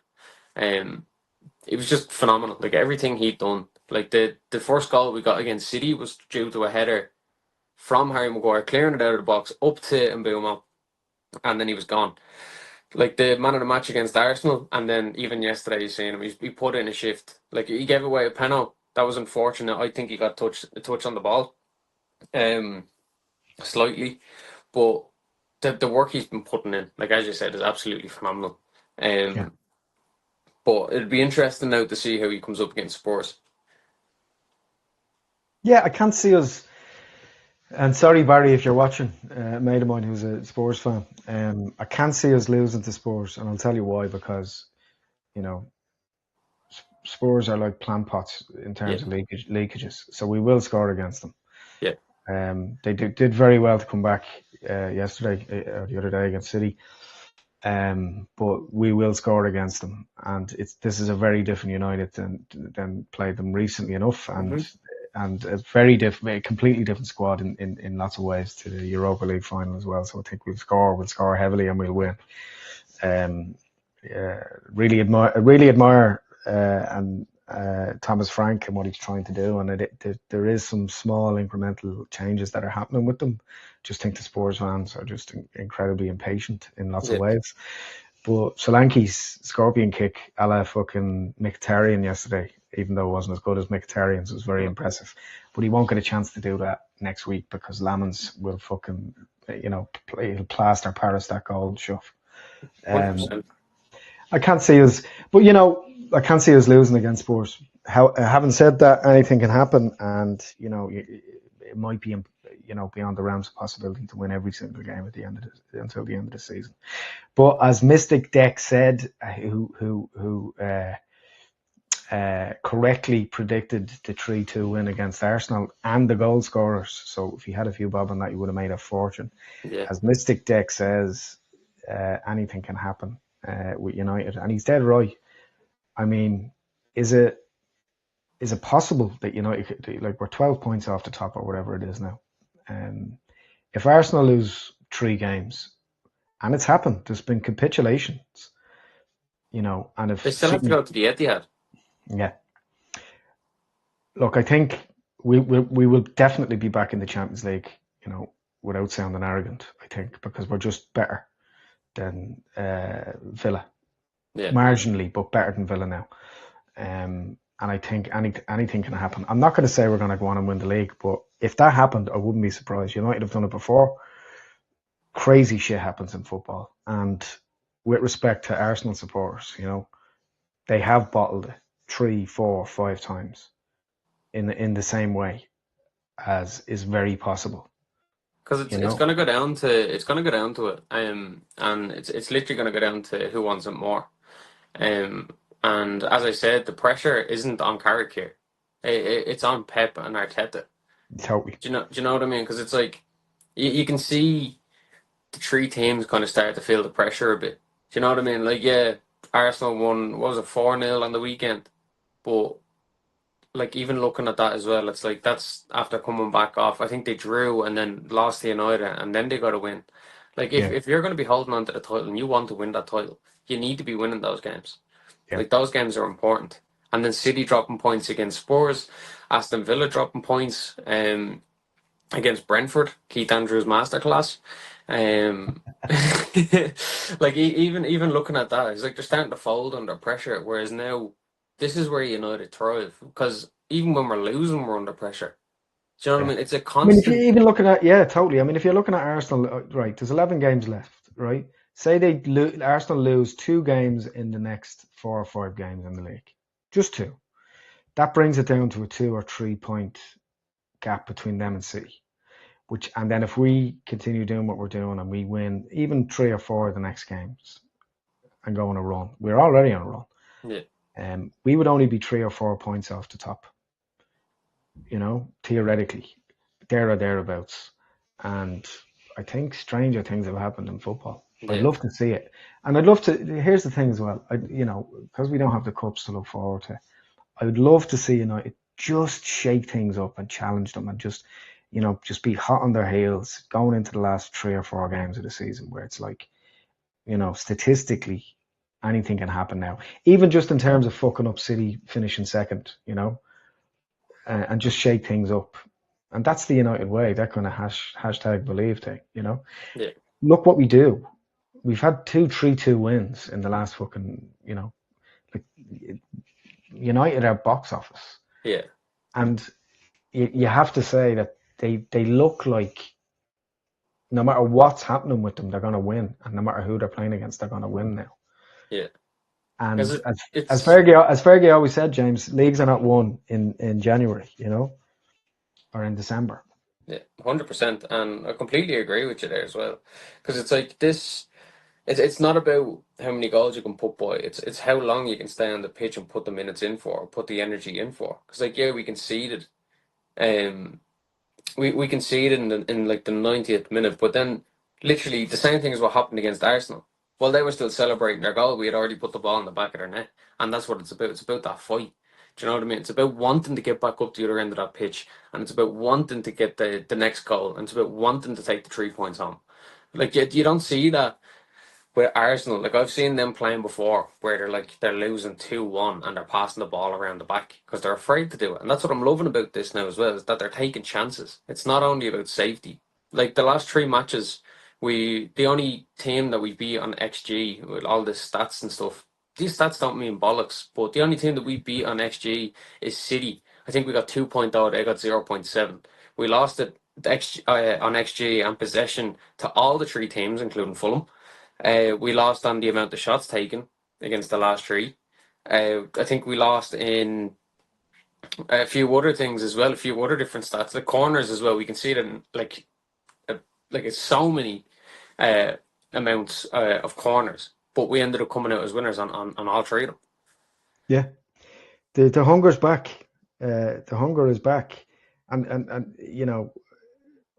Um, it was just phenomenal. Like everything he'd done. Like the first goal we got against City was due to a header from Harry Maguire, clearing it out of the box up to Mbeumo, and then he was gone. Like the man of the match against Arsenal, and then even yesterday, you seen him. He put in a shift. Like he gave away a penalty. That was unfortunate. I think he got a touch on the ball, um, slightly, but the work he's been putting in, like as you said, is absolutely phenomenal. Yeah. Um, but it'd be interesting now to see how he comes up against Spurs. Yeah, I can't see us. And sorry, Barry, if you're watching, a mate of mine who's a Spurs fan. I can't see us losing to Spurs, and I'll tell you why. Because you know Spurs are like plant pots in Yeah, terms of leakages, so we will score against them. yeah. They did very well to come back yesterday or the other day against City. But we will score against them, and this is a very different United than played them recently enough, Mm-hmm. and a completely different squad in lots of ways to the Europa League final as well. So I think we'll score heavily, and we'll win. Um, really admire and Thomas Frank and what he's trying to do, and there is some small incremental changes that are happening with them. Just think the Spurs fans are just incredibly impatient in lots of Yeah. ways. But Solanke's scorpion kick, a la fucking Mkhitaryan yesterday, even though it wasn't as good as Mkhitaryan's, was very No, impressive. But he won't get a chance to do that next week because Lamens will fucking, he'll plaster Paris that goal shut. Um, 100%. I can't see us, but I can't see us losing against Spurs. Having said that, anything can happen, and it might be beyond the realms of possibility to win every single game at the end of until the end of the season. But as Mystic Deck said, who correctly predicted the 3-2 win against Arsenal and the goal scorers. So if you had a few bob on that, you would have made a fortune. Yeah. As Mystic Deck says, anything can happen with United, and he's dead right. I mean, is it possible that United, like we're 12 points off the top or whatever it is now? Um, if Arsenal lose three games, and it's happened, there's been capitulations, and They if still have to City, go to the Etihad. yeah, look, I think we will definitely be back in the Champions League, without sounding arrogant. I think because we're just better than Villa, Yeah. marginally, but better than Villa now. And I think anything can happen. I'm not going to say we're going to go on and win the league, but if that happened, I wouldn't be surprised. United have done it before. Crazy shit happens in football, and with respect to Arsenal supporters, they have bottled it 3, 4, 5 times in the same way as is very possible. Because You it's know, gonna go down to it, and it's literally gonna go down to who wants it more, and as I said, the pressure isn't on Carrick here, it's on Pep and Arteta. totally. Do you know what I mean? Because it's like you can see the three teams kind of start to feel the pressure a bit. Do you know what I mean? Like yeah, Arsenal won what was it 4-0 on the weekend, but like even looking at that as well, it's like that's after coming back off. I think they drew and then lost to United and then they got to win. Like Yeah, if you're going to be holding on to the title and you want to win that title, you need to be winning those games. yeah, Like those games are important. And then City dropping points against Spurs, Aston Villa dropping points against Brentford, Keith Andrews masterclass. Um, like even looking at that, it's like they're starting to fold under pressure. Whereas now, this is where United thrive because even when we're losing, we're under pressure. Do you know what I yeah. mean? It's a I mean, if you're constant. even looking at, yeah, totally. I mean, if you're looking at Arsenal, right, there's 11 games left, right? Say Arsenal lose two games in the next 4 or 5 games in the league, just two. That brings it down to a 2 or 3 point gap between them and City. And then if we continue doing what we're doing and we win even 3 or 4 of the next games and go on a run, we're already on a run. Yeah, We would only be 3 or 4 points off the top, theoretically. there or thereabouts. And I think stranger things have happened in football. I'd Yeah, love to see it. And I'd love to. Here's the thing as well. Because we don't have the cups to look forward to, I would love to see United just shake things up and challenge them and just be hot on their heels going into the last 3 or 4 games of the season where it's like, statistically, anything can happen now. Even just in terms of fucking up City finishing second, and just shake things up. And that's the United way, that kind of hashtag believe thing. yeah, Look what we do. We've had 2 3-2 wins in the last like United are box office. yeah, And you have to say that they look like no matter what's happening with them, they're going to win. And no matter who they're playing against, they're going to win now. yeah. Because And as it's Fergie always said, James, leagues are not won in January, or in December. yeah, 100%, and I completely agree with you there as well. Because it's like this. It's not about how many goals you can put by. It's how long you can stay on the pitch and put the minutes in for, put the energy in for. Because like yeah, we conceded. Um, we conceded in like the 90th minute, but then literally the same thing is what happened against Arsenal. While they were still celebrating their goal, we had already put the ball in the back of their net, and that's what it's about. It's about that fight. Do you know what I mean? It's about wanting to get back up the other end of that pitch, and it's about wanting to get the next goal, and it's about wanting to take the 3 points home. Like you don't see that with Arsenal. Like I've seen them playing before, where they're losing 2-1 and they're passing the ball around the back because they're afraid to do it. And that's what I'm loving about this now as well, is that they're taking chances. It's not only about safety. Like the last 3 matches, the only team that we beat on XG with all the stats and stuff. These stats don't mean bollocks, but the only team that we beat on XG is City. I think we got 2.0, they got 0.7. We lost it on XG and possession to all the 3 teams, including Fulham. We lost on the amount of shots taken against the last 3. I think we lost in a few other things as well, a few other different stats. The corners as well. We can see it in uh, like it's so many uh, amounts of corners, but we ended up coming out as winners on all 3 of them. Yeah, the hunger's back. The hunger is back, and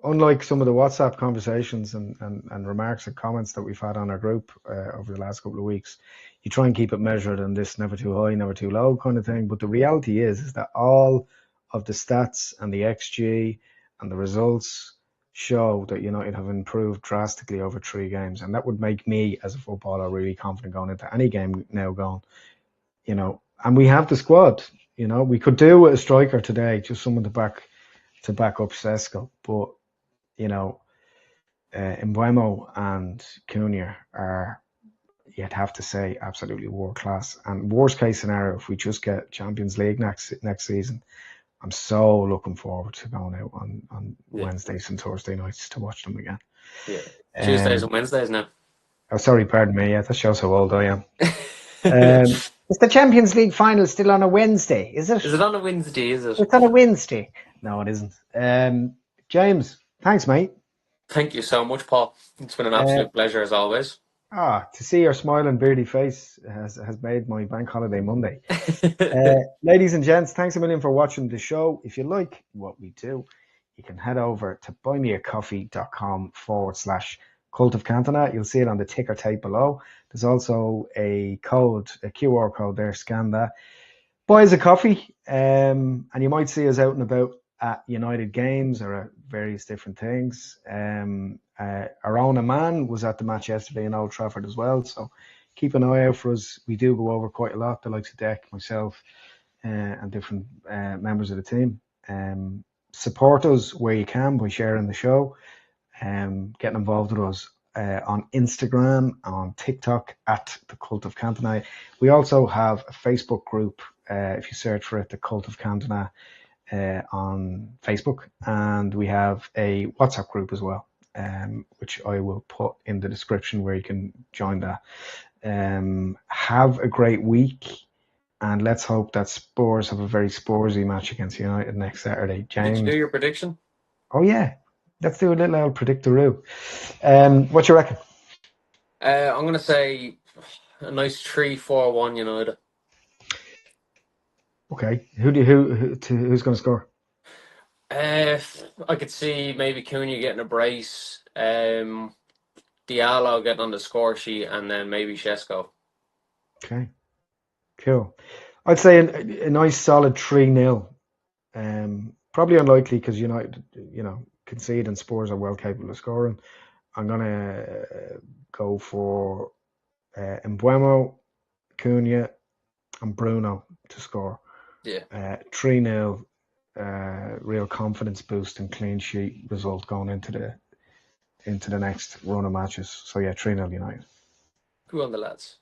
unlike some of the WhatsApp conversations and remarks and comments that we've had on our group over the last couple of weeks, you try and keep it measured and this never too high, never too low kind of thing. But the reality is that all of the stats and the XG and the results show that United have improved drastically over 3 games. And that would make me, as a footballer, really confident going into any game now and we have the squad. We could do with a striker today, just someone to back up Sesko. But Mbuemo and Cunha are, you'd have to say, absolutely world class. And worst case scenario, if we just get Champions League next season, I'm so looking forward to going out on Yeah, Wednesdays and Thursday nights to watch them again. yeah. Tuesdays Um, and Wednesdays now. oh, sorry, pardon me. Yeah, that shows how old I am. Is Is the Champions League final still on a Wednesday? Is it? it on a Wednesday? Is it? It's on a Wednesday. No, it isn't. James, thanks, mate. Thank you so much, Paul. It's been an Uh, absolute pleasure as always. to see your smiling, beardy face has made my bank holiday Monday. Ladies and gents, thanks a million for watching the show. If you like what we do, you can head over to buymeacoffee.com/Cult of Cantona. You'll see it on the ticker tape below. There's also a QR code there. Scan that. Buy us a coffee, and you might see us out and about at United games or at various different things. Our own man was at the match yesterday in Old Trafford as well, so keep an eye out for us. We do go over quite a lot, the likes of Deck, myself, and different members of the team. Support us where you can by sharing the show, getting involved with us on Instagram, on TikTok at the Cult of Cantona. We also have a Facebook group. If you search for it, the Cult of Cantona on Facebook, and we have a WhatsApp group as well, which I will put in the description where you can join that. Have a great week, and let's hope that Spurs have a very Spursy match against United next Saturday. Did you James, do your prediction? oh yeah, let's do a little old predictoroo. What you reckon? I'm gonna say a nice 3-4-1 United. Okay, who's going to score? I could see maybe Cunha getting a brace, Diallo getting on the score sheet, and then maybe Sesko. Okay, cool. I'd say a nice solid 3-0. Probably unlikely because United, concede and Spurs are well capable of scoring. I'm gonna go for Mbuemo, Cunha, and Bruno to score. Yeah. 3-0, real confidence boost and clean sheet result going into the next run of matches. So yeah, 3-0 United. Who on the lads?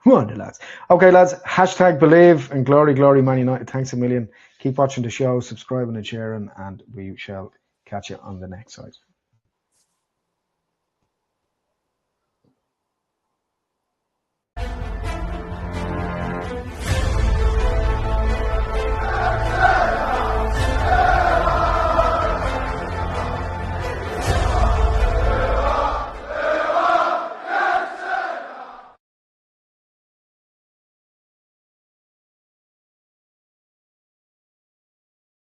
Come on, lads. Okay, lads. Hashtag believe and glory, glory, Man United. Thanks a million. Keep watching the show, subscribing and sharing, and we shall catch you on the next side.